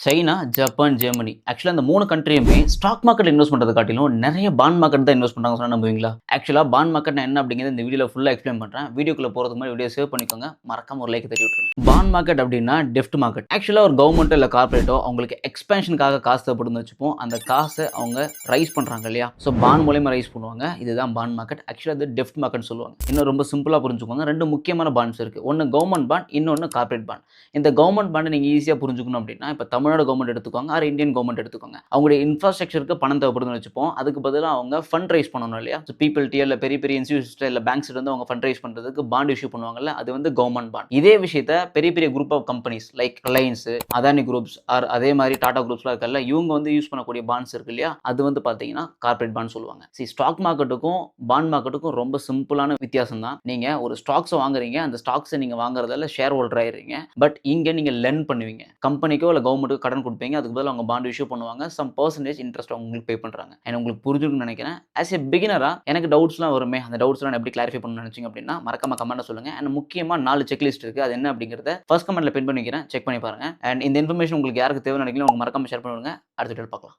China, Japan, Germany. ஆக்சுவலா இந்த 3 கண்ட்ரியுமே stock மார்க்கெட்ல இன்வெஸ்ட் பண்றத காட்டிலும் நெறைய பாண்ட் மார்க்கெட் தான் இன்வெஸ்ட் பண்றாங்கன்னு சொன்னா நம்புவீங்களா? ஆக்சுவலா பாண்ட் மார்க்கெட்னா என்ன அப்படிங்கிறத இந்த வீடியோல ஃபுல்லா எக்ஸ்பிளைன் பண்றேன். வீடியோக்குள்ள போறதுக்கு முன்னாடி வீடியோ சேவ் பண்ணிக்கோங்க. மறக்காம ஒரு லைக் தட்டி விட்டுருங்க. பாண்ட் மார்க்கெட் அப்படின்னா டெப்ட் மார்க்கெட். ஆக்சுவலா ஒரு கவர்மெண்ட்டோ இல்ல கார்ப்பரேட்டோ அவங்களுக்கு எக்ஸ்பான்ஷனுக்காக காசு தேவைப்படுதுன்னு வச்சுப்போம். அந்த காச அவங்க ரைஸ் பண்றாங்க இல்லையா? ஸோ பாண்ட் மூலியமா ரைஸ் பண்ணுவாங்க. இதுதான் பாண்ட் மார்க்கெட். ஆக்சுவலா இது டெப்ட் மார்க்கெட்னு சொல்லுவாங்க. இன்னும் ரொம்ப சிம்பிளா புரிஞ்சுக்கோங்க. 2 முக்கியமான பாண்ட்ஸ் இருக்கு. ஒண்ணு கவர்மெண்ட் பாண்ட், இன்னொன்னு கார்ப்பரேட் பாண்ட். இந்த கவர்மெண்ட் பாண்ட நீங்க ஈஸியா புரிஞ்சுக்கணும் அப்படின்னா, இப்ப தமிழ்நாடு கவர்மெண்ட் எடுத்துக்கோங்க, ஆர் இந்தியன் கவர்மெண்ட் எடுத்துக்கோங்க. அவங்களுடைய இன்ஃப்ராஸ்ட்ரக்சருக்கு பணம் தேவைப்படுதுன்னு வச்சுப்போம். அதுக்கு பதிலா அவங்க ஃபண்ட் ரைஸ் பண்ணணும் இல்லையா? ஸோ பீப்பிள்ட்டயோ இல்ல பெரிய பெரிய இன்ஸ்டிடியூட்ஸ்ட்ட இல்ல பேங்க்ஸ்ட்ட இருந்து அவங்க ஃபண்ட் ரைஸ் பண்றதுக்கு பாண்ட் இஷ்யூ பண்ணுவாங்கல்ல, அது வந்து கவர்மெண்ட் பாண்ட். இதே விஷயத்த பெரிய பெரிய group of companies like Reliance, Adani groups or அதே மாரி டாடா குரூப்ஸ்லாம் இருக்குல்ல, இவங்க வந்து யூஸ் பண்ணக்கூடிய பாண்ட்ஸ் இருக்கு இல்லையா? அது வந்து பார்த்தீங்கன்னா கார்ப்பரேட் பாண்ட் சொல்லுவாங்க. ஸ்டாக் மார்க்கெட்டுக்கும் பாண்ட் மார்க்கெட்டுக்கும் ரொம்ப சிம்பிளான வித்தியாசம் தான். நீங்க ஒரு ஸ்டாக்ஸ வாங்குறீங்க. அந்த ஸ்டாக்ஸ நீங்க வாங்குறதால ஷேர் ஹோல்டர் ஆயிடுறீங்க. பட் இங்க நீங்க லெண்ட் பண்ணுவீங்க. கம்பெனிக்கோ இல்ல கவர்மெண்ட்டுக்கோ கடன் குடுப்பீங்க. அதுக்கு பதிலா அவங்க பாண்ட் இஷ்யூ பண்ணுவாங்க. சம் பெர்சன்டேஜ் இன்ட்ரெஸ்ட் உங்களுக்கு பே பண்றாங்க. அண்ட் உங்களுக்கு புரிஞ்சிருக்கும்னு நெனைக்கிறேன். ஆஸ் எ பிகினரா எனக்கு டவுட்ஸ்லாம் வருமே. அந்த டவுட்ஸ்லாம் நான் எப்படி கிளாரிஃபை பண்ணணும்னு நெனச்சீங்க அப்படின்னா, மறக்காம கமெண்ட்ல சொல்லுங்க. அண்ட் முக்கியமா 4 செக் லிஸ்ட் இருக்கு. அது என்ன அப்படிங்கிறத ஃபர்ஸ்ட் கமெண்ட்ல பின் பண்ணி வைக்கிறேன். செக் பண்ணி பாருங்க. அண்ட் இந்த இன்ஃபர்மேஷன் உங்களுக்கு யாருக்கு தேவைன்னு நெனைக்கிறீங்களோ அவங்க மறக்காம ஷேர் பண்ணி விடுங்க. அடுத்த வீடியோல பார்க்கலாம்.